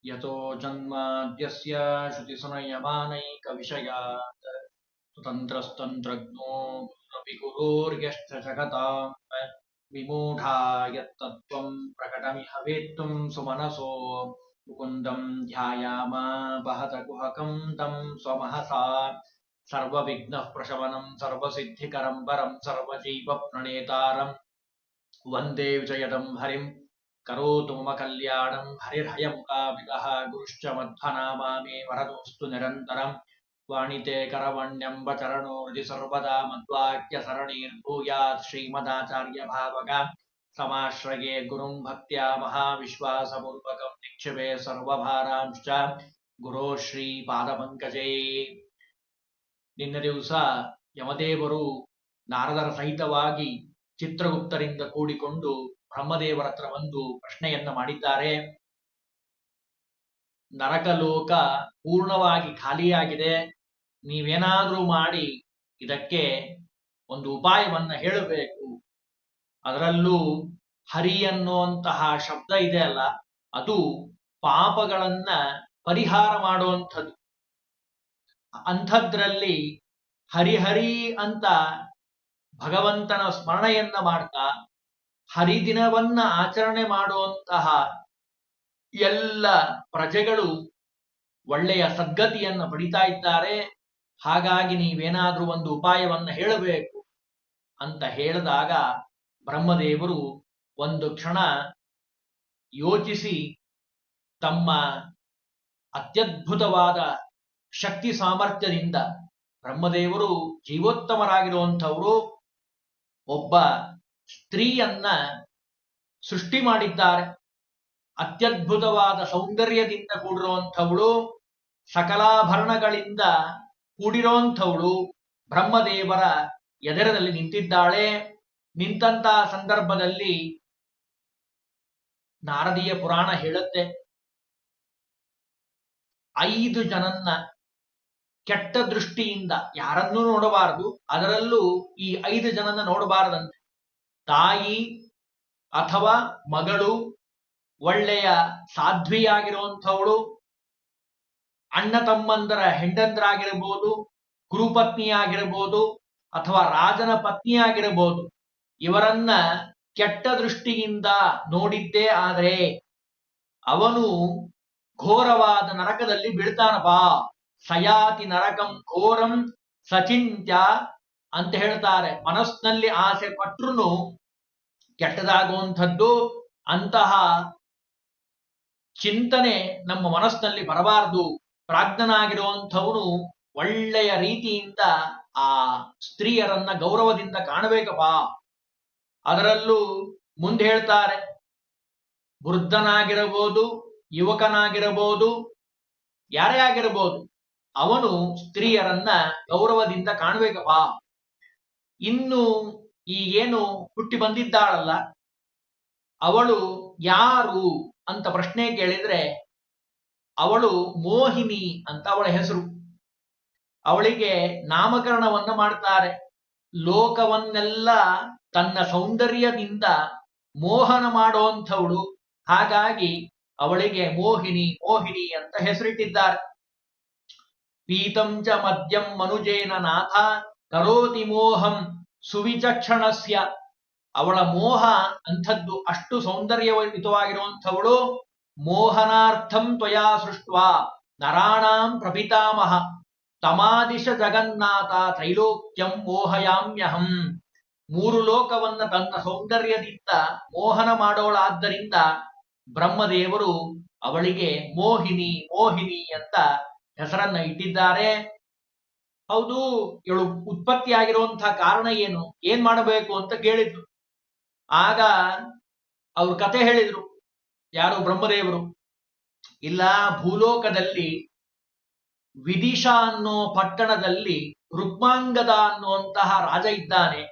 ಯತೋ ಜನ್ಮಾದ್ಯಸ್ಯ ಶ್ರುತಿಸುನಯಮಾನೈಕವಿಷಯಾತ್ ಸ್ವತಂತ್ರಸ್ತಂತ್ರಜ್ಞೋ ಗುರುರಪಿ ಗುರೋರ್ಯಶ್ಚ ಜಗತಾಂ ವಿಮೂಢಾ ಯತ್ತತ್ವಂ ಪ್ರಕಟಮಿಹ ವೇತ್ತುಂ ಸುಮನಸೋ ಮುಕುಂದಂ ಧ್ಯಾಯಾಮ ಬಹತ ಕುಹಕಂ तं ಸ್ವಮಹಸಾ ಸರ್ವವಿಘ್ನಃ ಪ್ರಶಮನಂ ಸರ್ವಸಿದ್ಧಿಕರಂ ವರಂ ಸರ್ವಜೀವ ಪ್ರಣೇತಾರಂ ವಂದೇ ವಿಜಯದಂ ಹರಿಂ ಕರೋತು ಮಮ ಕಲ್ಯಾಣಂ ಹರಿರ್ಹಯಮುಖಾಭಿತಃ ಗುರುಶ್ಚ ಮಧ್ವನಾಮಾ ಮೇ ವರದೋಸ್ತು ನಿರಂತರಂ ವಾಣಿತೆ ಕರವಣ್ಯಂಬ ಚರಣೋ ಹೃದಿ ಸರ್ವದಾ ಮದ್ವಾಕ್ಯ ಸರಣೀರ್ಭೂಯಾತ್ ಶ್ರೀಮದಾಚಾರ್ಯ ಭಾವಕ ಸಮಾಶ್ರಯೇ ಗುರುಂ ಭಕ್ತ್ಯಾ ಮಹಾವಿಶ್ವಾಸಪೂರ್ವಕಂ ನಿಕ್ಷಿಪೆ ಸರ್ವಭಾರಾಂಶ್ಚ ಗುರೋ ಶ್ರೀ ಪಾದಪಂಕಜೇ. ನಿನ್ನೆ ದಿವಸ ಯಮದೇವರು ನಾರದರ ಸಹಿತವಾಗಿ ಚಿತ್ರಗುಪ್ತರಿಂದ ಕೂಡಿಕೊಂಡು ಬ್ರಹ್ಮದೇವರ ಹತ್ರ ಒಂದು ಪ್ರಶ್ನೆಯನ್ನ ಮಾಡಿದ್ದಾರೆ. ನರಕಲೋಕ ಪೂರ್ಣವಾಗಿ ಖಾಲಿಯಾಗಿದೆ, ನೀವೇನಾದ್ರೂ ಮಾಡಿ ಇದಕ್ಕೆ ಒಂದು ಉಪಾಯವನ್ನ ಹೇಳಬೇಕು. ಅದರಲ್ಲೂ ಹರಿ ಅನ್ನುವಂತಹ ಶಬ್ದ ಇದೆ ಅಲ್ಲ, ಅದು ಪಾಪಗಳನ್ನ ಪರಿಹಾರ ಮಾಡುವಂಥದ್ದು. ಅಂಥದ್ರಲ್ಲಿ ಹರಿಹರಿ ಅಂತ ಭಗವಂತನ ಸ್ಮರಣೆಯನ್ನ ಮಾಡ್ತಾ ಹರಿದಿನವನ್ನ ಆಚರಣೆ ಮಾಡುವಂತಹ ಎಲ್ಲ ಪ್ರಜೆಗಳು ಒಳ್ಳೆಯ ಸದ್ಗತಿಯನ್ನು ಪಡಿತಾ ಇದ್ದಾರೆ. ಹಾಗಾಗಿ ನೀವೇನಾದ್ರೂ ಒಂದು ಉಪಾಯವನ್ನ ಹೇಳಬೇಕು ಅಂತ ಹೇಳಿದಾಗ ಬ್ರಹ್ಮದೇವರು ಒಂದು ಕ್ಷಣ ಯೋಚಿಸಿ ತಮ್ಮ ಅತ್ಯದ್ಭುತವಾದ ಶಕ್ತಿ ಸಾಮರ್ಥ್ಯದಿಂದ, ಬ್ರಹ್ಮದೇವರು ಜೀವೋತ್ತಮರಾಗಿರುವಂಥವರು, ಒಬ್ಬ ಸ್ತ್ರೀಯನ್ನ ಸೃಷ್ಟಿ ಮಾಡಿದ್ದಾರೆ. ಅತ್ಯದ್ಭುತವಾದ ಸೌಂದರ್ಯದಿಂದ ಕೂಡಿರುವಂಥವಳು, ಸಕಲಾಭರಣಗಳಿಂದ ಕೂಡಿರುವಂಥವಳು ಬ್ರಹ್ಮದೇವರ ಎದುರದಲ್ಲಿ ನಿಂತಿದ್ದಾಳೆ. ನಿಂತಹ ಸಂದರ್ಭದಲ್ಲಿ ನಾರದೀಯ ಪುರಾಣ ಹೇಳುತ್ತೆ, 5 ಜನನ್ನ ಕೆಟ್ಟ ದೃಷ್ಟಿಯಿಂದ ಯಾರನ್ನೂ ನೋಡಬಾರದು, ಅದರಲ್ಲೂ ಈ 5 ಜನನ್ನ ನೋಡಬಾರದಂತೆ. ತಾಯಿ ಅಥವಾ ಮಗಳು, ಒಳ್ಳೆಯ ಸಾಧ್ವಿಯಾಗಿರುವಂಥವಳು, ಅಣ್ಣ ತಮ್ಮಂದರ ಹೆಂಡಂದರಾಗಿರಬಹುದು, ಗುರುಪತ್ನಿಯಾಗಿರಬಹುದು, ಅಥವಾ ರಾಜನ ಪತ್ನಿಯಾಗಿರಬಹುದು, ಇವರನ್ನ ಕೆಟ್ಟ ದೃಷ್ಟಿಯಿಂದ ನೋಡಿದ್ದೇ ಆದರೆ ಅವನು ಘೋರವಾದ ನರಕದಲ್ಲಿ ಬೀಳ್ತಾನಪಾ. ಸಯಾತಿ ನರಕಂ ಘೋರಂ ಸಚಿಂತ್ಯ ಅಂತ ಹೇಳ್ತಾರೆ. ಮನಸ್ಸಿನಲ್ಲಿ ಆಸೆ ಪಟ್ರು ಕೆಟ್ಟದಾಗುವಂಥದ್ದು. ಅಂತಹ ಚಿಂತನೆ ನಮ್ಮ ಮನಸ್ಸಿನಲ್ಲಿ ಬರಬಾರದು. ಪ್ರಾಜ್ಞನಾಗಿರುವಂಥವನು ಒಳ್ಳೆಯ ರೀತಿಯಿಂದ ಆ ಸ್ತ್ರೀಯರನ್ನ ಗೌರವದಿಂದ ಕಾಣಬೇಕಪ್ಪ. ಅದರಲ್ಲೂ ಮುಂದೆ ಹೇಳ್ತಾರೆ, ವೃದ್ಧನಾಗಿರಬಹುದು, ಯುವಕನಾಗಿರಬಹುದು, ಯಾರೇ ಆಗಿರಬಹುದು, ಅವನು ಸ್ತ್ರೀಯರನ್ನ ಗೌರವದಿಂದ ಕಾಣಬೇಕಪ್ಪ. ಇನ್ನು ಈಗೇನು ಹುಟ್ಟಿ ಬಂದಿದ್ದಾಳಲ್ಲ, ಅವಳು ಯಾರು ಅಂತ ಪ್ರಶ್ನೆ ಕೇಳಿದ್ರೆ ಅವಳು ಮೋಹಿನಿ ಅಂತ ಅವಳ ಹೆಸರು. ಅವಳಿಗೆ ನಾಮಕರಣವನ್ನ ಮಾಡ್ತಾರೆ. ಲೋಕವನ್ನೆಲ್ಲ ತನ್ನ ಸೌಂದರ್ಯದಿಂದ ಮೋಹನ ಮಾಡುವಂಥವಳು. ಹಾಗಾಗಿ ಅವಳಿಗೆ ಮೋಹಿನಿ ಮೋಹಿನಿ ಅಂತ ಹೆಸರಿಟ್ಟಿದ್ದಾರೆ. ಪೀತಂಚ ಮದ್ಯಂ ಮನುಜೇನ ನಾಥ ಕರೋತಿ ಮೋಹಂ ಸುವಿಚಕ್ಷಣಸ್ಯ. ಅವಳ ಮೋಹ ಅಂಥದ್ದು, ಅಷ್ಟು ಸೌಂದರ್ಯಯುತವಾಗಿರುವಂಥವಳು. ಮೋಹನಾರ್ಥಂ ತ್ವಯಾ ಸೃಷ್ಟ್ವಾ ನರಾಣಾಂ ಪ್ರಪಿತಾಮಹ ತಮಾದಿಶ ಜಗನ್ನಾಥ ತ್ರೈಲೋಕ್ಯಂ ಮೋಹಯಾಮ್ಯಹಂ. 3 ಲೋಕವನ್ನ ತನ್ನ ಸೌಂದರ್ಯದಿಂದ ಮೋಹನ ಮಾಡೋಳಾದ್ದರಿಂದ ಬ್ರಹ್ಮದೇವರು ಅವಳಿಗೆ ಮೋಹಿನಿ ಮೋಹಿನಿ ಅಂತ ಹೆಸರನ್ನ ಇಟ್ಟಿದ್ದಾರೆ. ಹೌದು, ಇವಳು ಉತ್ಪತ್ತಿಯಾಗಿರುವಂತಹ ಕಾರಣ ಏನು, ಏನ್ ಮಾಡಬೇಕು ಅಂತ ಕೇಳಿದ್ರು. ಆಗ ಅವ್ರ ಕತೆ ಹೇಳಿದ್ರು. ಯಾರು? ಬ್ರಹ್ಮದೇವರು. ಇಲ್ಲ, ಭೂಲೋಕದಲ್ಲಿ ವಿದಿಶಾ ಅನ್ನೋ ಪಟ್ಟಣದಲ್ಲಿ ರುಕ್ಮಾಂಗದ ಅನ್ನುವಂತಹ ರಾಜ ಇದ್ದಾನೆ.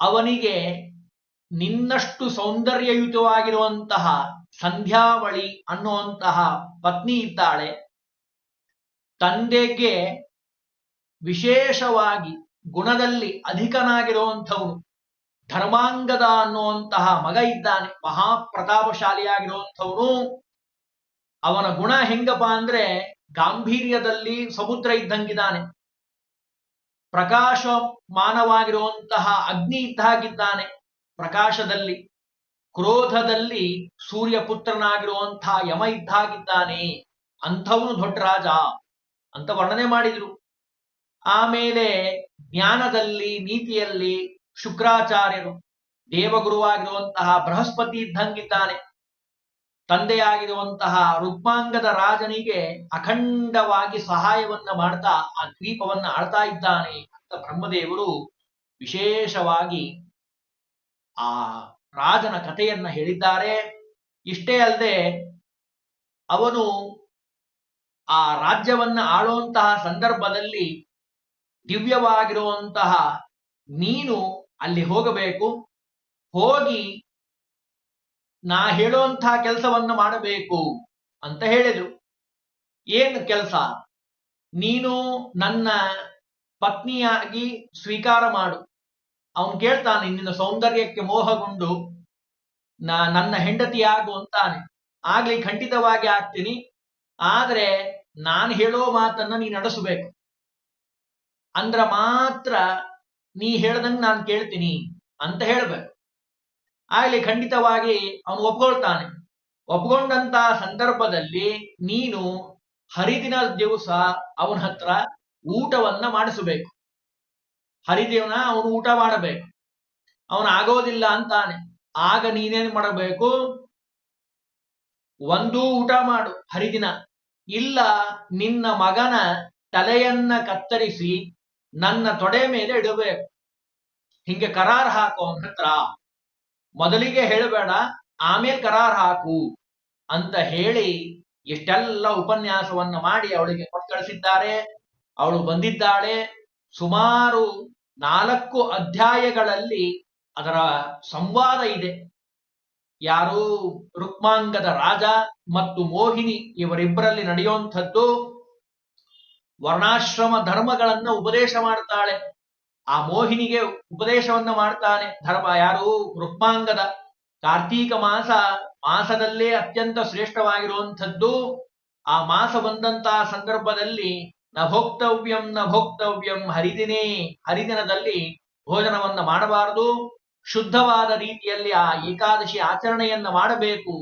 ಅವನಿಗೆ ನಿನ್ನಷ್ಟು ಸೌಂದರ್ಯಯುತವಾಗಿರುವಂತಹ ಸಂಧ್ಯಾವಳಿ ಅನ್ನುವಂತಹ ಪತ್ನಿ ಇದ್ದಾಳೆ. ತಂದೆಗೆ ವಿಶೇಷವಾಗಿ ಗುಣದಲ್ಲಿ ಅಧಿಕನಾಗಿರುವಂಥವನು ಧರ್ಮಾಂಗದ ಅನ್ನುವಂತಹ ಮಗ ಇದ್ದಾನೆ, ಮಹಾಪ್ರತಾಪಶಾಲಿಯಾಗಿರುವಂಥವನು. ಅವನ ಗುಣ ಹೆಂಗಪ್ಪ ಅಂದ್ರೆ ಗಾಂಭೀರ್ಯದಲ್ಲಿ ಸಮುದ್ರ ಇದ್ದಂಗಿದ್ದಾನೆ, ಪ್ರಕಾಶಮಾನವಾಗಿರುವಂತಹ ಅಗ್ನಿ ಇದ್ದಾಗಿದ್ದಾನೆ ಪ್ರಕಾಶದಲ್ಲಿ, ಕ್ರೋಧದಲ್ಲಿ ಸೂರ್ಯ ಪುತ್ರನಾಗಿರುವಂತಹ ಯಮ ಇದ್ದಾಗಿದ್ದಾನೆ, ಅಂಥವನು ದೊಡ್ಡ ರಾಜ ಅಂತ ವರ್ಣನೆ ಮಾಡಿದ್ರು. ಆಮೇಲೆ ಜ್ಞಾನದಲ್ಲಿ ನೀತಿಯಲ್ಲಿ ಶುಕ್ರಾಚಾರ್ಯರು, ದೇವಗುರುವಾಗಿರುವಂತಹ ಬೃಹಸ್ಪತಿ ಇದ್ದಂಗಿದ್ದಾನೆ, ತಂದೆಯಾಗಿರುವಂತಹ ರುಕ್ಮಾಂಗದ ರಾಜನಿಗೆ ಅಖಂಡವಾಗಿ ಸಹಾಯವನ್ನ ಮಾಡ್ತಾ ಆ ದ್ವೀಪವನ್ನ ಆಳ್ತಾ ಇದ್ದಾನೆ ಅಂತ ಬ್ರಹ್ಮದೇವರು ವಿಶೇಷವಾಗಿ ಆ ರಾಜನ ಕಥೆಯನ್ನ ಹೇಳಿದ್ದಾರೆ. ಇಷ್ಟೇ ಅಲ್ಲದೆ ಅವನು ಆ ರಾಜ್ಯವನ್ನ ಆಳುವಂತಹ ಸಂದರ್ಭದಲ್ಲಿ ದಿವ್ಯವಾಗಿರುವಂತಹ ನೀನು ಅಲ್ಲಿ ಹೋಗಬೇಕು, ಹೋಗಿ ನಾ ಹೇಳುವಂತಹ ಕೆಲಸವನ್ನ ಮಾಡಬೇಕು ಅಂತ ಹೇಳಿದ್ರು. ಏನು ಕೆಲಸ? ನೀನು ನನ್ನ ಪತ್ನಿಯಾಗಿ ಸ್ವೀಕಾರ ಮಾಡು. ಅವನು ಕೇಳ್ತಾನೆ, ನಿನ್ನ ಸೌಂದರ್ಯಕ್ಕೆ ಮೋಹಗೊಂಡು ನನ್ನ ಹೆಂಡತಿಯಾಗು ಅಂತಾನೆ. ಆಗ್ಲಿ, ಖಂಡಿತವಾಗಿ ಆಗ್ತೀನಿ, ಆದ್ರೆ ನಾನು ಹೇಳೋ ಮಾತನ್ನ ನೀ ನಡೆಸಬೇಕು, ಅಂದ್ರ ಮಾತ್ರ ನೀ ಹೇಳ್ದಂಗೆ ನಾನು ಕೇಳ್ತೀನಿ ಅಂತ ಹೇಳ್ಬೇಕು. ಆಗ್ಲಿ, ಖಂಡಿತವಾಗಿ ಅವನು ಒಪ್ಕೊಳ್ತಾನೆ. ಒಪ್ಕೊಂಡಂತ ಸಂದರ್ಭದಲ್ಲಿ ನೀನು ಹರಿದಿನ ದಿವಸ ಅವನ ಹತ್ರ ಊಟವನ್ನ ಮಾಡಿಸಬೇಕು. ಹರಿದಿನ ಅವನು ಊಟ ಮಾಡಬೇಕು. ಅವನು ಆಗೋದಿಲ್ಲ ಅಂತಾನೆ. ಆಗ ನೀನೇನ್ ಮಾಡಬೇಕು? ಒಂದು ಊಟ ಮಾಡು ಹರಿದಿನ, ಇಲ್ಲ ನಿನ್ನ ಮಗನ ತಲೆಯನ್ನ ಕತ್ತರಿಸಿ ನನ್ನ ತೊಡೆ ಮೇಲೆ ಇಡಬೇಕು. ಹಿಂಗೆ ಕರಾರ್ ಹಾಕು ಅವನ ಹತ್ರ. ಮೊದಲಿಗೆ ಹೇಳಬೇಡ, ಆಮೇಲೆ ಕರಾರ್ ಹಾಕು ಅಂತ ಹೇಳಿ ಎಷ್ಟೆಲ್ಲ ಉಪನ್ಯಾಸವನ್ನ ಮಾಡಿ ಅವಳಿಗೆ ಕೊಟ್ಟು ಕಳಿಸಿದ್ದಾರೆ. ಅವಳು ಬಂದಿದ್ದಾಳೆ. ಸುಮಾರು 4 ಅಧ್ಯಾಯಗಳಲ್ಲಿ ಅದರ ಸಂವಾದ ಇದೆ. ಯಾರು? ರುಕ್ಮಾಂಗದ ರಾಜ ಮತ್ತು ಮೋಹಿನಿ ಇವರಿಬ್ಬರಲ್ಲಿ ನಡೆಯುವಂಥದ್ದು. ವರ್ಣಾಶ್ರಮ ಧರ್ಮಗಳನ್ನ ಉಪದೇಶ ಮಾಡ್ತಾಳೆ. ಆ ಮೋಹಿನಿಗೆ ಉಪದೇಶವನ್ನ ಮಾಡ್ತಾನೆ ಧರ್ಮ. ಯಾರು? ರುಕ್ಮಾಂಗದ. ಕಾರ್ತೀಕ ಮಾಸದಲ್ಲೇ ಅತ್ಯಂತ ಶ್ರೇಷ್ಠವಾಗಿರುವಂಥದ್ದು. ಆ ಮಾಸ ಬಂದಂತಹ ಸಂದರ್ಭದಲ್ಲಿ ನ ಭೋಕ್ತವ್ಯಂ ಹರಿದಿನದಲ್ಲಿ ಭೋಜನವನ್ನ ಮಾಡಬಾರದು, ಶುದ್ಧವಾದ ರೀತಿಯಲ್ಲಿ ಆ ಏಕಾದಶಿ ಆಚರಣೆಯನ್ನ ಮಾಡಬೇಕು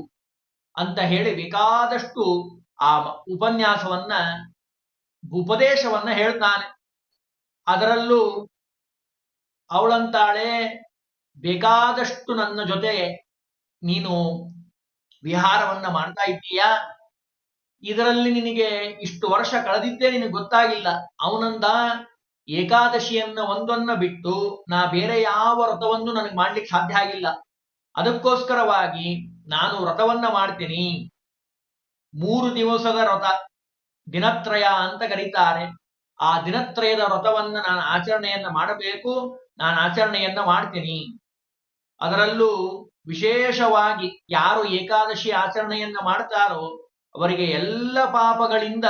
ಅಂತ ಹೇಳಿ ಬೇಕಾದಷ್ಟು ಆ ಉಪದೇಶವನ್ನ ಹೇಳ್ತಾನೆ. ಅದರಲ್ಲೂ ಅವಳಂತಾಳೆ, ಬೇಕಾದಷ್ಟು ನನ್ನ ಜೊತೆ ನೀನು ವಿಹಾರವನ್ನ ಮಾಡ್ತಾ ಇದ್ದೀಯಾ, ಇದರಲ್ಲಿ ನಿನಗೆ ಇಷ್ಟು ವರ್ಷ ಕಳೆದಿದ್ದೇ ನಿನಗೆ ಗೊತ್ತಾಗಿಲ್ಲ. ಅವನಂದ, ಏಕಾದಶಿಯನ್ನ ಒಂದನ್ನ ಬಿಟ್ಟು ನಾ ಬೇರೆ ಯಾವ ವ್ರತವನ್ನು ನನಗೆ ಮಾಡ್ಲಿಕ್ಕೆ ಸಾಧ್ಯ ಆಗಿಲ್ಲ. ಅದಕ್ಕೋಸ್ಕರವಾಗಿ ನಾನು ವ್ರತವನ್ನ ಮಾಡ್ತೀನಿ. 3 ದಿವಸದ ವ್ರತ, ದಿನತ್ರಯ ಅಂತ ಕರೀತಾರೆ. ಆ ದಿನತ್ರಯದ ವ್ರತವನ್ನ ನಾನು ಆಚರಣೆಯನ್ನ ಮಾಡಬೇಕು. ನಾನು ಆಚರಣೆಯನ್ನ ಮಾಡ್ತೀನಿ. ಅದರಲ್ಲೂ ವಿಶೇಷವಾಗಿ ಯಾರು ಏಕಾದಶಿ ಆಚರಣೆಯನ್ನ ಮಾಡ್ತಾರೋ ಅವರಿಗೆ ಎಲ್ಲ ಪಾಪಗಳಿಂದ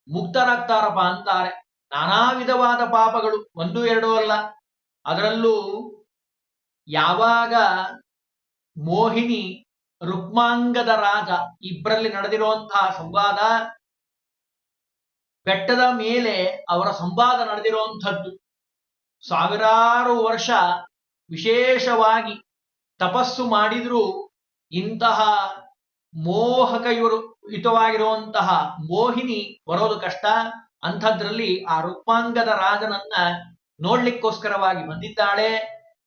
ಮುಕ್ತರಾಗ್ತಾರಪ್ಪ ಅಂತಾರೆ. ನಾನಾ ವಿಧವಾದ ಪಾಪಗಳು, 1, 2 ಅಲ್ಲ. ಅದರಲ್ಲೂ ಯಾವಾಗ ಮೋಹಿನಿ ರುಕ್ಮಾಂಗದ ರಾಜ ಇಬ್ಬರಲ್ಲಿ ನಡೆದಿರುವಂತಹ ಸಂವಾದ, ಬೆಟ್ಟದ ಮೇಲೆ ಅವರ ಸಂವಾದ ನಡೆದಿರುವಂಥದ್ದು. ಸಾವಿರಾರು ವರ್ಷ ವಿಶೇಷವಾಗಿ ತಪಸ್ಸು ಮಾಡಿದ್ರೂ ಇಂತಹ ಹಿತವಾಗಿರುವಂತಹ ಮೋಹಿನಿ ಬರೋದು ಕಷ್ಟ. ಅಂಥದ್ರಲ್ಲಿ ಆ ರುಕ್ಮಾಂಗದ ರಾಜನನ್ನ ನೋಡ್ಲಿಕ್ಕೋಸ್ಕರವಾಗಿ ಬಂದಿದ್ದಾಳೆ.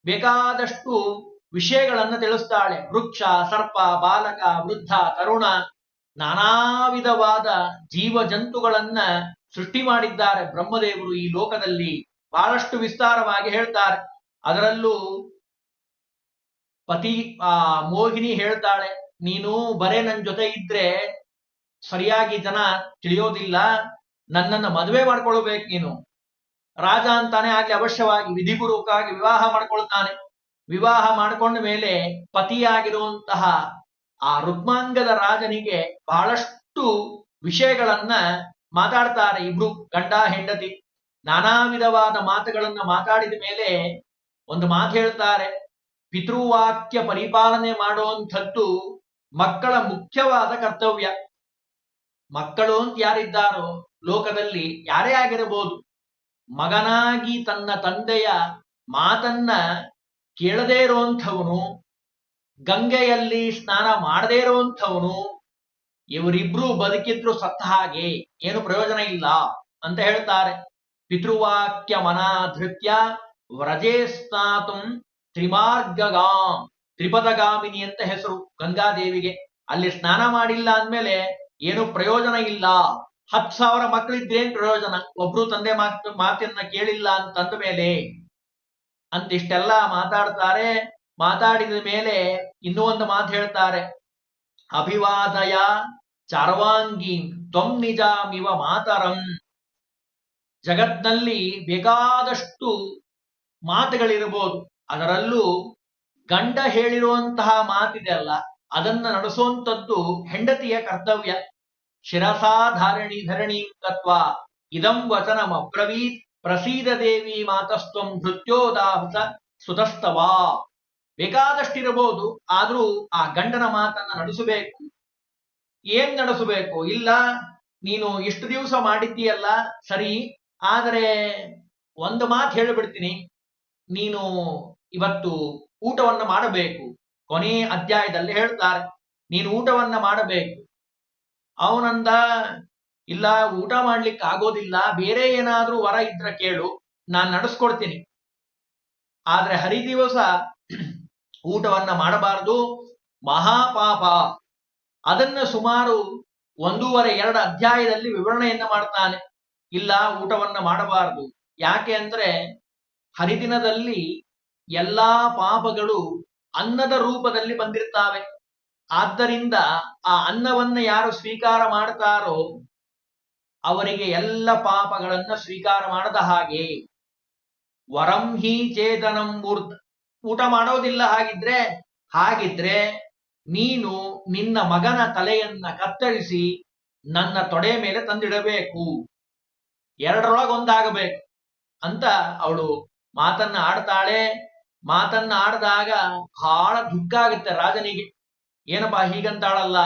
ಬೇಕಾದಷ್ಟು ವಿಷಯಗಳನ್ನ ತಿಳಿಸ್ತಾಳೆ. ವೃಕ್ಷ, ಸರ್ಪ, ಬಾಲಕ, ವೃದ್ಧ, ತರುಣ, ನಾನಾ ವಿಧವಾದ ಜೀವ ಜಂತುಗಳನ್ನ ಸೃಷ್ಟಿ ಮಾಡಿದ್ದಾರೆ ಬ್ರಹ್ಮದೇವರು ಈ ಲೋಕದಲ್ಲಿ. ಬಹಳಷ್ಟು ವಿಸ್ತಾರವಾಗಿ ಹೇಳ್ತಾರೆ. ಅದರಲ್ಲೂ ಮೋಹಿನಿ ಹೇಳ್ತಾಳೆ, ನೀನು ಬರೇ ನನ್ನ ಜೊತೆ ಇದ್ರೆ ಸರಿಯಾಗಿ ಜನ ತಿಳಿಯೋದಿಲ್ಲ, ನನ್ನನ್ನು ಮದುವೆ ಮಾಡ್ಕೊಳ್ಬೇಕು ನೀನು. ರಾಜ ಅಂತಾನೆ, ಆಗ್ಲಿ ಅವಶ್ಯವಾಗಿ ವಿಧಿಪೂರ್ವಕವಾಗಿ ವಿವಾಹ ಮಾಡ್ಕೊಳ್ತಾನೆ. ವಿವಾಹ ಮಾಡ್ಕೊಂಡ ಮೇಲೆ ಪತಿಯಾಗಿರುವಂತಹ ಆ ರುಕ್ಮಾಂಗದ ರಾಜನಿಗೆ ಬಹಳಷ್ಟು ವಿಷಯಗಳನ್ನ ಮಾತಾಡ್ತಾರೆ. ಇಬ್ರು ಗಂಡ ಹೆಂಡತಿ ನಾನಾ ವಿಧವಾದ ಮಾತುಗಳನ್ನ ಮಾತಾಡಿದ ಮೇಲೆ ಒಂದು ಮಾತು ಹೇಳ್ತಾರೆ, ಪಿತೃವಾಕ್ಯ ಪರಿಪಾಲನೆ ಮಾಡುವಂಥದ್ದು ಮಕ್ಕಳ ಮುಖ್ಯವಾದ ಕರ್ತವ್ಯ. ಮಕ್ಕಳು ಅಂತ ಯಾರಿದ್ದಾರೋ ಲೋಕದಲ್ಲಿ ಯಾರೇ ಆಗಿರಬಹುದು, ಮಗನಾಗಿ ತನ್ನ ತಂದೆಯ ಮಾತನ್ನ ಕೇಳದೇ ಇರುವಂಥವನು, ಗಂಗೆಯಲ್ಲಿ ಸ್ನಾನ ಮಾಡದೇ ಇರುವಂಥವನು, ಇವರಿಬ್ರು ಬದುಕಿದ್ರು ಸತ್ತ ಹಾಗೆ, ಏನು ಪ್ರಯೋಜನ ಇಲ್ಲ ಅಂತ ಹೇಳ್ತಾರೆ. ಪಿತೃವಾಕ್ಯ ಮನಾಧೃತ್ಯ ವ್ರಜೇ ಸ್ನಾತುಂ ತ್ರಿಮಾರ್ಗಗಾಂ, ತ್ರಿಪದಗಾಮಿನಿ ಅಂತ ಹೆಸರು ಗಂಗಾದೇವಿಗೆ. ಅಲ್ಲಿ ಸ್ನಾನ ಮಾಡಿಲ್ಲ ಅಂದ್ಮೇಲೆ ಏನು ಪ್ರಯೋಜನ ಇಲ್ಲ. 10,000 ಮಕ್ಕಳಿದ್ದೇನ್ ಪ್ರಯೋಜನ, ಒಬ್ರು ತಂದೆ ಮಾತನ್ನ ಕೇಳಿಲ್ಲ ಅಂತಂದ ಮೇಲೆ ಅಂತಿಷ್ಟೆಲ್ಲ ಮಾತಾಡ್ತಾರೆ. ಮಾತಾಡಿದ ಮೇಲೆ ಇನ್ನೂ ಒಂದು ಮಾತು ಹೇಳ್ತಾರೆ. ಅಭಿವಾದಯ ಚಾರ್ವಾಂಗಿ ತ್ವಂ ನಿಜಾಮಿವ ಮಾತರಂ. ಜಗತ್ನಲ್ಲಿ ಬೇಕಾದಷ್ಟು ಮಾತುಗಳಿರಬಹುದು, ಅದರಲ್ಲೂ ಗಂಡ ಹೇಳಿರುವಂತಹ ಮಾತಿದೆಯಲ್ಲ, ಅದನ್ನ ನಡೆಸುವಂಥದ್ದು ಹೆಂಡತಿಯ ಕರ್ತವ್ಯ. ಶಿರಸಾ ಧರಣೀಂ ತತ್ವ ಇದಂ ವಚನಮಬ್ರವೀತ್ ಪ್ರಸೀದ ದೇವಿ ಮಾತಸ್ತ್ವಂ ಭೃತ್ಯೋದಾಹುತ ಸುತಸ್ತವ. ಬೇಕಾದಷ್ಟಿರಬಹುದು, ಆದ್ರೂ ಆ ಗಂಡನ ಮಾತನ್ನ ನಡೆಸಬೇಕು. ಏನ್ ನಡೆಸಬೇಕು? ಇಲ್ಲ, ನೀನು ಇಷ್ಟು ದಿವಸ ಮಾಡಿದ್ದೀಯಲ್ಲ ಸರಿ, ಆದರೆ ಒಂದು ಮಾತು ಹೇಳಿಬಿಡ್ತೀನಿ, ನೀನು ಇವತ್ತು ಊಟವನ್ನ ಮಾಡಬೇಕು. ಕೊನೆ ಅಧ್ಯಾಯದಲ್ಲಿ ಹೇಳ್ತಾರೆ, ನೀನು ಊಟವನ್ನ ಮಾಡಬೇಕು. ಅವನಂದ, ಇಲ್ಲ ಊಟ ಮಾಡ್ಲಿಕ್ಕೆ ಆಗೋದಿಲ್ಲ, ಬೇರೆ ಏನಾದ್ರೂ ವರ ಇದ್ರ ಕೇಳು, ನಾನ್ ನಡೆಸ್ಕೊಡ್ತೀನಿ. ಆದ್ರೆ ಹರಿದಿವಸ ಊಟವನ್ನ ಮಾಡಬಾರದು, ಮಹಾಪಾಪ. ಅದನ್ನ ಸುಮಾರು 1.5-2 ಅಧ್ಯಾಯದಲ್ಲಿ ವಿವರಣೆಯನ್ನ ಮಾಡ್ತಾನೆ. ಇಲ್ಲ, ಊಟವನ್ನ ಮಾಡಬಾರದು. ಯಾಕೆ ಅಂದ್ರೆ ಹರಿದಿನದಲ್ಲಿ ಎಲ್ಲಾ ಪಾಪಗಳು ಅನ್ನದ ರೂಪದಲ್ಲಿ ಬಂದಿರ್ತಾವೆ. ಆದ್ದರಿಂದ ಆ ಅನ್ನವನ್ನ ಯಾರು ಸ್ವೀಕಾರ ಮಾಡ್ತಾರೋ ಅವರಿಗೆ ಎಲ್ಲ ಪಾಪಗಳನ್ನ ಸ್ವೀಕಾರ ಮಾಡದ ಹಾಗೆ. ವರಂ ಹಿ ಚೇತನಂ ಮೂರ್ತ. ಊಟ ಮಾಡೋದಿಲ್ಲ ಹಾಗಿದ್ರೆ ನೀನು ನಿನ್ನ ಮಗನ ತಲೆಯನ್ನ ಕತ್ತರಿಸಿ ನನ್ನ ತೊಡೆ ಮೇಲೆ ತಂದಿಡಬೇಕು, ಎರಡರೊಳಗೊಂದಾಗಬೇಕು ಅಂತ ಅವಳು ಮಾತನ್ನ ಆಡ್ತಾಳೆ. ಮಾತನ್ನ ಆಡಿದಾಗ ಬಹಳ ದುಃಖ ಆಗುತ್ತೆ ರಾಜನಿಗೆ. ಏನಪ್ಪಾ ಹೀಗಂತಾಳಲ್ಲ,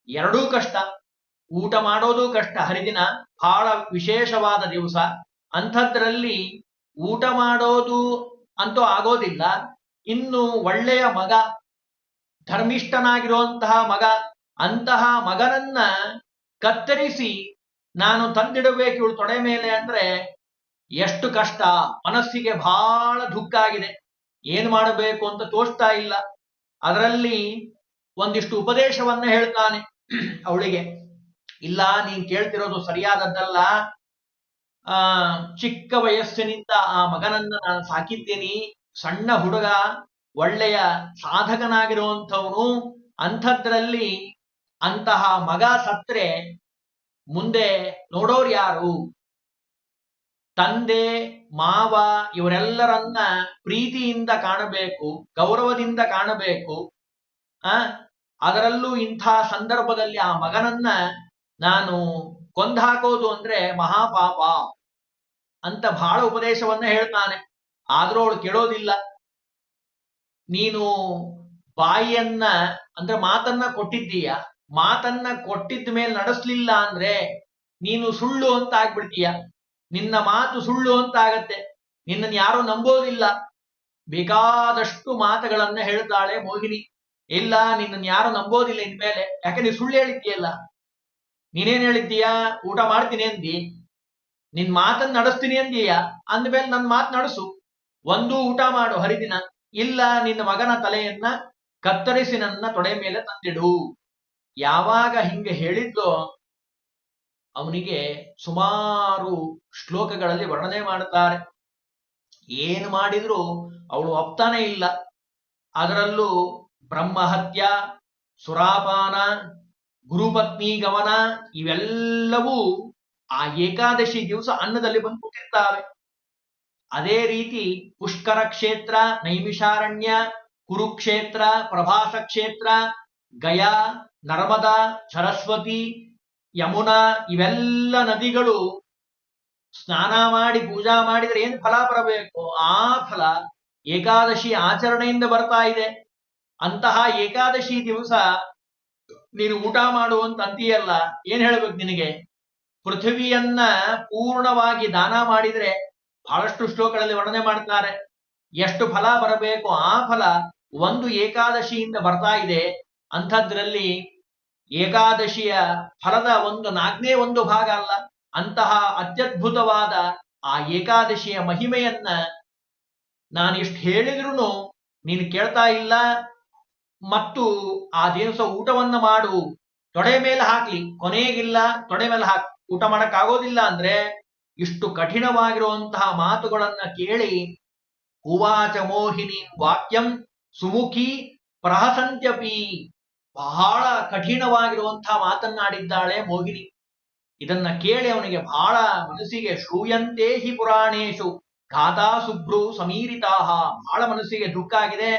ಎರಡೂ ಕಷ್ಟ, ಊಟ ಮಾಡೋದು ಕಷ್ಟ. ಹರಿದಿನ ಬಹಳ ವಿಶೇಷವಾದ ದಿವಸ, ಅಂಥದ್ರಲ್ಲಿ ಊಟ ಮಾಡೋದು ಅಂತೂ ಆಗೋದಿಲ್ಲ. ಇನ್ನು ಒಳ್ಳೆಯ ಮಗ, ಧರ್ಮಿಷ್ಠನಾಗಿರುವಂತಹ ಮಗ, ಅಂತಹ ಮಗನನ್ನ ಕತ್ತರಿಸಿ ನಾನು ತಂದಿಡಬೇಕು ಇವಳು ತೊಡೆ ಮೇಲೆ ಅಂದ್ರೆ ಎಷ್ಟು ಕಷ್ಟ. ಮನಸ್ಸಿಗೆ ಬಹಳ ದುಃಖ ಆಗಿದೆ, ಏನ್ ಮಾಡಬೇಕು ಅಂತ ತೋಚ್ತಾ ಇಲ್ಲ. ಅದರಲ್ಲಿ ಒಂದಿಷ್ಟು ಉಪದೇಶವನ್ನ ಹೇಳ್ತಾನೆ ಅವಳಿಗೆ. ಇಲ್ಲ, ನೀನ್ ಕೇಳ್ತಿರೋದು ಸರಿಯಾದದ್ದಲ್ಲ. ಚಿಕ್ಕ ವಯಸ್ಸಿನಿಂದ ಆ ಮಗನನ್ನ ನಾನು ಸಾಕಿದ್ದೀನಿ, ಸಣ್ಣ ಹುಡುಗ, ಒಳ್ಳೆಯ ಸಾಧಕನಾಗಿರುವಂಥವನು. ಅಂಥದ್ರಲ್ಲಿ ಅಂತಹ ಮಗ ಸತ್ರೆ ಮುಂದೆ ನೋಡೋರು ಯಾರು? ತಂದೆ ಮಾವ ಇವರೆಲ್ಲರನ್ನ ಪ್ರೀತಿಯಿಂದ ಕಾಣಬೇಕು, ಗೌರವದಿಂದ ಕಾಣಬೇಕು. ಅದರಲ್ಲೂ ಇಂಥ ಸಂದರ್ಭದಲ್ಲಿ ಆ ಮಗನನ್ನ ನಾನು ಕೊಂದಾಕೋದು ಅಂದ್ರೆ ಮಹಾಪಾಪ ಅಂತ ಬಹಳ ಉಪದೇಶವನ್ನ ಹೇಳ್ತಾನೆ. ಆದ್ರೂ ಅವಳು ಕೇಳೋದಿಲ್ಲ. ನೀನು ಬಾಯಿಯನ್ನ ಅಂದ್ರೆ ಮಾತನ್ನ ಕೊಟ್ಟಿದ್ದೀಯ, ಮಾತನ್ನ ಕೊಟ್ಟಿದ್ದ ಮೇಲೆ ನಡೆಸ್ಲಿಲ್ಲ ಅಂದ್ರೆ ನೀನು ಸುಳ್ಳು ಅಂತ ಆಗ್ಬಿಡ್ತೀಯ. ನಿನ್ನ ಮಾತು ಸುಳ್ಳು ಅಂತ ಆಗತ್ತೆ, ನಿನ್ನನ್ನು ಯಾರು ನಂಬೋದಿಲ್ಲ. ಬೇಕಾದಷ್ಟು ಮಾತುಗಳನ್ನ ಹೇಳ್ತಾಳೆ ಮೋಹಿನಿ. ಇಲ್ಲ, ನಿನ್ನನ್ನು ಯಾರು ನಂಬೋದಿಲ್ಲ ಇನ್ಮೇಲೆ, ಯಾಕೆ ನೀನು ಸುಳ್ಳು ಹೇಳಿದ್ದೀಯಲ್ಲ. ನೀನೇನ್ ಹೇಳಿದ್ದೀಯ? ಊಟ ಮಾಡ್ತೀನಿ ಅಂದಿ, ನಿನ್ ಮಾತನ್ನ ನಡೆಸ್ತೀನಿ ಅಂದೀಯ, ಅಂದ್ಮೇಲೆ ನನ್ನ ಮಾತು ನಡೆಸು. ಒಂದು ಊಟ ಮಾಡು ಹರಿದಿನ, ಇಲ್ಲ ನಿನ್ನ ಮಗನ ತಲೆಯನ್ನ ಕತ್ತರಿಸಿ ನನ್ನ ತೊಡೆ ಮೇಲೆ ತಂದಿಡು. ಯಾವಾಗ ಹಿಂಗೆ ಹೇಳಿದ್ಲೋ ಅವನಿಗೆ ಸುಮಾರು ಶ್ಲೋಕಗಳಲ್ಲಿ ವರ್ಣನೆ ಮಾಡುತ್ತಾರೆ. ಏನು ಮಾಡಿದ್ರು ಅವಳು ಒಪ್ತಾನೆ ಇಲ್ಲ. ಅದರಲ್ಲೂ ಬ್ರಹ್ಮಹತ್ಯ, ಸುರಾಪಾನ, ಗುರುಪತ್ನಿ ಗಮನ ಇವೆಲ್ಲವೂ ಆ ಏಕಾದಶಿ ದಿವಸ ಅನ್ನದಲ್ಲಿ ಬಂದ್ಬಿಟ್ಟಿರ್ತಾವೆ. ಅದೇ ರೀತಿ ಪುಷ್ಕರ ಕ್ಷೇತ್ರ, ನೈಮಿಷಾರಣ್ಯ, ಕುರುಕ್ಷೇತ್ರ, ಪ್ರಭಾಸ ಕ್ಷೇತ್ರ, ಗಯಾ, ನರ್ಮದಾ, ಸರಸ್ವತಿ, ಯಮುನಾ ಇವೆಲ್ಲ ನದಿಗಳು ಸ್ನಾನ ಮಾಡಿ ಪೂಜಾ ಮಾಡಿದ್ರೆ ಏನು ಫಲ ಬರಬೇಕು? ಆ ಫಲ ಏಕಾದಶಿ ಆಚರಣೆಯಿಂದ ಬರ್ತಾ ಇದೆ. ಅಂತಹ ಏಕಾದಶಿ ದಿವಸ ನೀನು ಊಟ ಮಾಡುವಂತ ಅಂತೀಯಲ್ಲ, ಏನ್ ಹೇಳ್ಬೇಕು ನಿನಗೆ? ಪೃಥ್ವಿಯನ್ನ ಪೂರ್ಣವಾಗಿ ದಾನ ಮಾಡಿದ್ರೆ ಬಹಳಷ್ಟು ಶ್ಲೋಕಗಳಲ್ಲಿ ವರ್ಣನೆ ಮಾಡ್ತಾರೆ. ಎಷ್ಟು ಫಲ ಬರಬೇಕು ಆ ಫಲ ಒಂದು ಏಕಾದಶಿಯಿಂದ ಬರ್ತಾ ಇದೆ. ಅಂಥದ್ರಲ್ಲಿ ಏಕಾದಶಿಯ ಫಲದ ನಾಲ್ಕನೇ ಒಂದು ಭಾಗ ಅಲ್ಲ, ಅಂತಹ ಅತ್ಯದ್ಭುತವಾದ ಆ ಏಕಾದಶಿಯ ಮಹಿಮೆಯನ್ನ ನಾನು ಇಷ್ಟು ಹೇಳಿದ್ರು ನೀನು ಕೇಳ್ತಾ ಇಲ್ಲ. ಮತ್ತು ಆ ದಿವಸ ಊಟವನ್ನ ಮಾಡು, ತೊಡೆ ಮೇಲೆ ಹಾಕ್ಲಿ, ಕೊನೆಗಿಲ್ಲ ತೊಡೆ ಮೇಲೆ ಊಟ ಮಾಡಕ್ ಆಗೋದಿಲ್ಲ ಅಂದ್ರೆ ಇಷ್ಟು ಕಠಿಣವಾಗಿರುವಂತಹ ಮಾತುಗಳನ್ನ ಕೇಳಿ ಉವಾಚ ಮೋಹಿನಿ ವಾಕ್ಯಂ ಸುಮುಖಿ ಪ್ರಹಸಂತ್ಯಪಿ, ಬಹಳ ಕಠಿಣವಾಗಿರುವಂತಹ ಮಾತನ್ನಾಡಿದ್ದಾಳೆ ಮೋಹಿನಿ. ಇದನ್ನ ಕೇಳಿ ಅವನಿಗೆ ಬಹಳ ಮನಸ್ಸಿಗೆ ಶ್ರೂಯಂತೆ ಹಿ ಪುರಾಣೇಶು ಘಾತಾ ಸುಭ್ರು ಸಮೀರಿತಾಹ, ಬಹಳ ಮನಸ್ಸಿಗೆ ದುಃಖ ಆಗಿದೆ,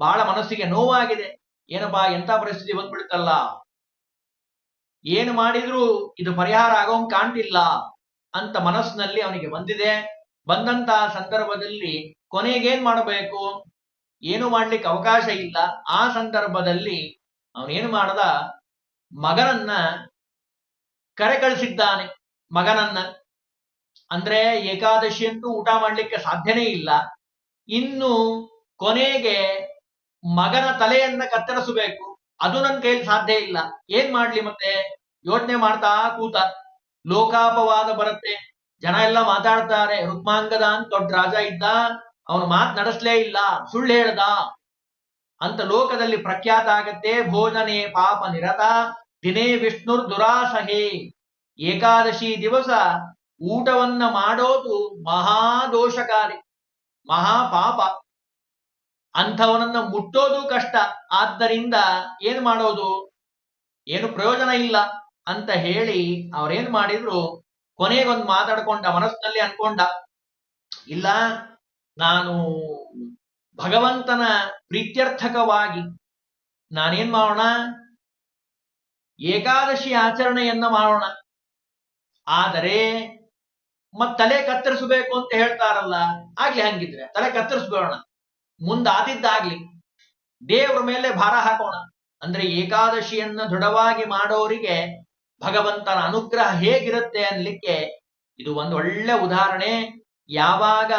ಬಹಳ ಮನಸ್ಸಿಗೆ ನೋವಾಗಿದೆ. ಏನಪ್ಪಾ ಎಂತ ಪರಿಸ್ಥಿತಿ ಬಂದ್ಬಿಡ್ತಲ್ಲ, ಏನು ಮಾಡಿದ್ರು ಇದು ಪರಿಹಾರ ಆಗೋಂಗ್ ಕಾಣ್ತಿಲ್ಲ ಅಂತ ಮನಸ್ಸಿನಲ್ಲಿ ಅವನಿಗೆ ಬಂದಿದೆ. ಬಂದಂತಹ ಸಂದರ್ಭದಲ್ಲಿ ಕೊನೆಗೇನ್ ಮಾಡಬೇಕು, ಏನು ಮಾಡ್ಲಿಕ್ಕೆ ಅವಕಾಶ ಇಲ್ಲ. ಆ ಸಂದರ್ಭದಲ್ಲಿ ಅವನೇನು ಮಾಡದ, ಮಗನನ್ನ ಕರೆ ಕಳಿಸಿದ್ದಾನೆ. ಮಗನನ್ನ ಅಂದ್ರೆ ಏಕಾದಶಿ ಅಂತೂ ಊಟ ಮಾಡ್ಲಿಕ್ಕೆ ಸಾಧ್ಯನೇ ಇಲ್ಲ, ಇನ್ನು ಕೊನೆಗೆ ಮಗನ ತಲೆಯನ್ನ ಕತ್ತರಿಸಬೇಕು, ಅದು ನನ್ನ ಕೈಲಿ ಸಾಧ್ಯ ಇಲ್ಲ. ಏನ್ ಮಾಡ್ಲಿ ಮತ್ತೆ ಯೋಚನೆ ಮಾಡ್ತಾ ಕೂತ. ಲೋಕಾಪವಾದ ಬರುತ್ತೆ, ಜನ ಎಲ್ಲ ಮಾತಾಡ್ತಾರೆ, ರುಕ್ಮಾಂಗದ ಅಂತ ದೊಡ್ಡ ರಾಜ ಇದ್ದ, ಅವನು ಮಾತು ನಡೆಸ್ಲೇ ಇಲ್ಲ, ಸುಳ್ಳು ಹೇಳ್ದ ಅಂತ ಲೋಕದಲ್ಲಿ ಪ್ರಖ್ಯಾತ ಆಗತ್ತೆ. ಭೋಜನೆ ಪಾಪ ನಿರತ ದಿನೇ ವಿಷ್ಣುರ್ ದುರಾಸಹೇ, ಏಕಾದಶಿ ದಿವಸ ಊಟವನ್ನ ಮಾಡೋದು ಮಹಾದೋಷಕಾರಿ, ಮಹಾಪಾಪ, ಅಂಥವನನ್ನ ಮುಟ್ಟೋದು ಕಷ್ಟ. ಆದ್ದರಿಂದ ಏನ್ ಮಾಡೋದು, ಏನು ಪ್ರಯೋಜನ ಇಲ್ಲ ಅಂತ ಹೇಳಿ ಅವ್ರೇನ್ ಮಾಡಿದ್ರು, ಕೊನೆಗೊಂದು ಮಾತಾಡ್ಕೊಂಡ, ಮನಸ್ಸಿನಲ್ಲಿ ಅನ್ಕೊಂಡ, ಇಲ್ಲ ನಾನು ಭಗವಂತನ ಪ್ರೀತ್ಯರ್ಥಕವಾಗಿ ನಾನೇನ್ ಮಾಡೋಣ, ಏಕಾದಶಿ ಆಚರಣೆಯನ್ನ ಮಾಡೋಣ. ಆದರೆ ತಲೆ ಕತ್ತರಿಸಬೇಕು ಅಂತ ಹೇಳ್ತಾರಲ್ಲ, ಆಗ್ಲಿ, ಹಂಗಿದ್ರೆ ತಲೆ ಕತ್ತರಿಸ್ಬೇಡ, ಮುಂದಾದಿದ್ದಾಗ್ಲಿ, ದೇವ್ರ ಮೇಲೆ ಭಾರ ಹಾಕೋಣ. ಅಂದ್ರೆ ಏಕಾದಶಿಯನ್ನ ದೃಢವಾಗಿ ಮಾಡೋರಿಗೆ ಭಗವಂತನ ಅನುಗ್ರಹ ಹೇಗಿರುತ್ತೆ ಅನ್ಲಿಕ್ಕೆ ಇದು ಒಂದು ಒಳ್ಳೆ ಉದಾಹರಣೆ. ಯಾವಾಗ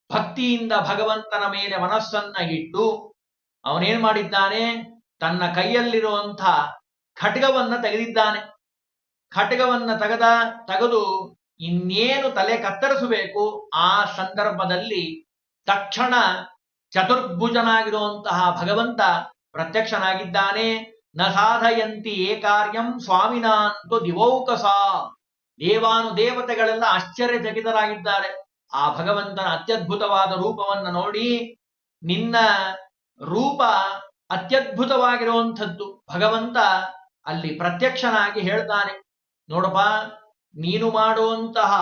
ಭಕ್ತಿಯಿಂದ ಭಗವಂತನ ಮೇಲೆ ಮನಸ್ಸನ್ನ ಇಟ್ಟು ಅವನೇನ್ ಮಾಡಿದ್ದಾನೆ, ತನ್ನ ಕೈಯಲ್ಲಿರುವಂಥ ಖಡ್ಗವನ್ನ ತೆಗೆದಿದ್ದಾನೆ. ಖಡ್ಗವನ್ನ ತೆಗೆದು ಇನ್ನೇನು ತಲೆ ಕತ್ತರಿಸಬೇಕು, ಆ ಸಂದರ್ಭದಲ್ಲಿ ತಕ್ಷಣ ಚತುರ್ಭುಜನಾಗಿರುವಂತಹ ಭಗವಂತ ಪ್ರತ್ಯಕ್ಷನಾಗಿದ್ದಾನೆ. ನ ಸಾಧಯಂತಿ ಏ ಕಾರ್ಯಂ ಸ್ವಾಮಿನಾಂತು ದಿವೌಕಸ, ದೇವಾನುದೇವತೆಗಳೆಲ್ಲ ಆಶ್ಚರ್ಯಚಕಿತರಾಗಿದ್ದಾರೆ ಆ ಭಗವಂತನ ಅತ್ಯದ್ಭುತವಾದ ರೂಪವನ್ನು ನೋಡಿ. ನಿನ್ನ ರೂಪ ಅತ್ಯದ್ಭುತವಾಗಿರುವಂಥದ್ದು. ಭಗವಂತ ಅಲ್ಲಿ ಪ್ರತ್ಯಕ್ಷನಾಗಿ ಹೇಳ್ತಾನೆ, ನೋಡಪ್ಪ, ನೀನು ಮಾಡುವಂತಹ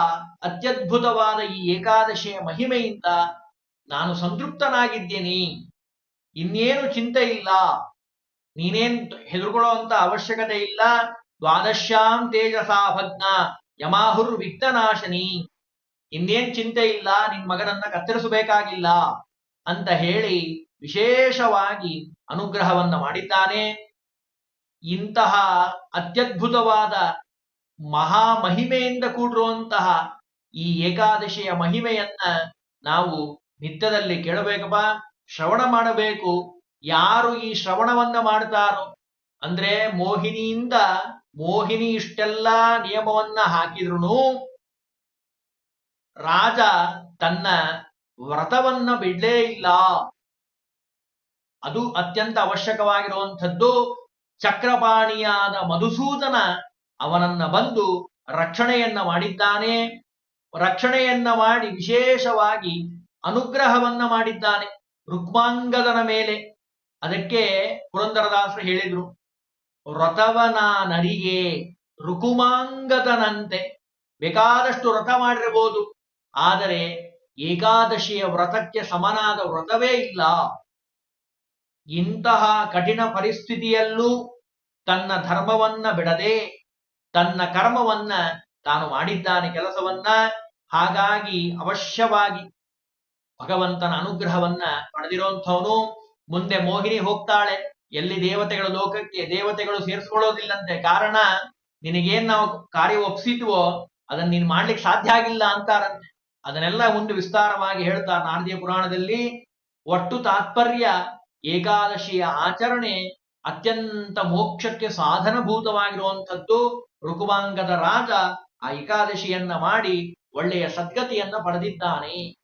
ಅತ್ಯದ್ಭುತವಾದ ಈ ಏಕಾದಶಿಯ ಮಹಿಮೆಯಿಂದ ನಾನು ಸಂತೃಪ್ತನಾಗಿದ್ದೇನೆ, ಇನ್ನೇನು ಚಿಂತೆ ಇಲ್ಲ, ನೀನೇನ್ ಹೆದರ್ಕೊಳ್ಳೋ ಅಂತ ಅವಶ್ಯಕತೆ ಇಲ್ಲ. ದ್ವಾದಶ್ಯಾಂ ತೇಜಸಾ ಭಗ್ನ ಯಮಾಹುರ್ ವಿಘ್ನನಾಶನಿ, ಇನ್ನೇನ್ ಚಿಂತೆ ಇಲ್ಲ, ನಿನ್ ಮಗನನ್ನ ಕತ್ತರಿಸಬೇಕಾಗಿಲ್ಲ ಅಂತ ಹೇಳಿ ವಿಶೇಷವಾಗಿ ಅನುಗ್ರಹವನ್ನ ಮಾಡಿದ್ದಾನೆ. ಇಂತಹ ಅತ್ಯದ್ಭುತವಾದ ಮಹಾ ಮಹಿಮೆಯಿಂದ ಕೂಡಿರುವಂತಹ ಈ ಏಕಾದಶಿಯ ಮಹಿಮೆಯನ್ನ ನಾವು ನಿತ್ಯದಲ್ಲಿ ಕೇಳಬೇಕಪ್ಪ, ಶ್ರವಣ ಮಾಡಬೇಕು. ಯಾರು ಈ ಶ್ರವಣವನ್ನ ಮಾಡ್ತಾರೋ, ಅಂದ್ರೆ ಮೋಹಿನಿ ಇಷ್ಟೆಲ್ಲ ನಿಯಮವನ್ನ ಹಾಕಿದ್ರು ರಾಜ ತನ್ನ ವ್ರತವನ್ನ ಬಿಡ್ಲೇ ಇಲ್ಲ. ಅದು ಅತ್ಯಂತ ಅವಶ್ಯಕವಾಗಿರುವಂಥದ್ದು. ಚಕ್ರಪಾಣಿಯಾದ ಮಧುಸೂದನ ಅವನನ್ನ ಬಂದು ರಕ್ಷಣೆಯನ್ನ ಮಾಡಿದ್ದಾನೆ. ರಕ್ಷಣೆಯನ್ನ ಮಾಡಿ ವಿಶೇಷವಾಗಿ ಅನುಗ್ರಹವನ್ನ ಮಾಡಿದ್ದಾನೆ ರುಕ್ಮಾಂಗದನ ಮೇಲೆ. ಅದಕ್ಕೆ ಪುರಂದರದಾಸರು ಹೇಳಿದ್ರು, ವ್ರತವನ ನರಿಗೆ ರುಕುಮಾಂಗದನಂತೆ. ಬೇಕಾದಷ್ಟು ವ್ರತ ಮಾಡಿರಬಹುದು, ಆದರೆ ಏಕಾದಶಿಯ ವ್ರತಕ್ಕೆ ಸಮನಾದ ವ್ರತವೇ ಇಲ್ಲ. ಇಂತಹ ಕಠಿಣ ಪರಿಸ್ಥಿತಿಯಲ್ಲೂ ತನ್ನ ಧರ್ಮವನ್ನ ಬಿಡದೆ ತನ್ನ ಕರ್ಮವನ್ನ ತಾನು ಮಾಡಿದ್ದಾನೆ, ಕೆಲಸವನ್ನ. ಹಾಗಾಗಿ ಅವಶ್ಯವಾಗಿ ಭಗವಂತನ ಅನುಗ್ರಹವನ್ನ ಪಡೆದಿರುವಂಥವನು. ಮುಂದೆ ಮೋಹಿನಿ ಹೋಗ್ತಾಳೆ, ಎಲ್ಲಿ ದೇವತೆಗಳ ಲೋಕಕ್ಕೆ ದೇವತೆಗಳು ಸೇರಿಸ್ಕೊಳ್ಳೋದಿಲ್ಲಂತೆ. ಕಾರಣ ನಿನಗೇನ್ ನಾವು ಕಾರ್ಯ ಒಪ್ಸಿದ್ವೋ ಅದನ್ನ ನೀನ್ ಮಾಡ್ಲಿಕ್ಕೆ ಸಾಧ್ಯ ಆಗಿಲ್ಲ ಅಂತಾರಂತೆ. ಅದನ್ನೆಲ್ಲ ಮುಂದೆ ವಿಸ್ತಾರವಾಗಿ ಹೇಳ್ತಾರೆ ನಾರದೀಯ ಪುರಾಣದಲ್ಲಿ. ಒಟ್ಟು ತಾತ್ಪರ್ಯ ಏಕಾದಶಿಯ ಆಚರಣೆ ಅತ್ಯಂತ ಮೋಕ್ಷಕ್ಕೆ ಸಾಧನಭೂತವಾಗಿರುವಂಥದ್ದು. ಋಕುವಾಂಗದ ರಾಜ ಆ ಏಕಾದಶಿಯನ್ನ ಮಾಡಿ ಒಳ್ಳೆಯ ಸದ್ಗತಿಯನ್ನ ಪಡೆದಿದ್ದಾನೆ.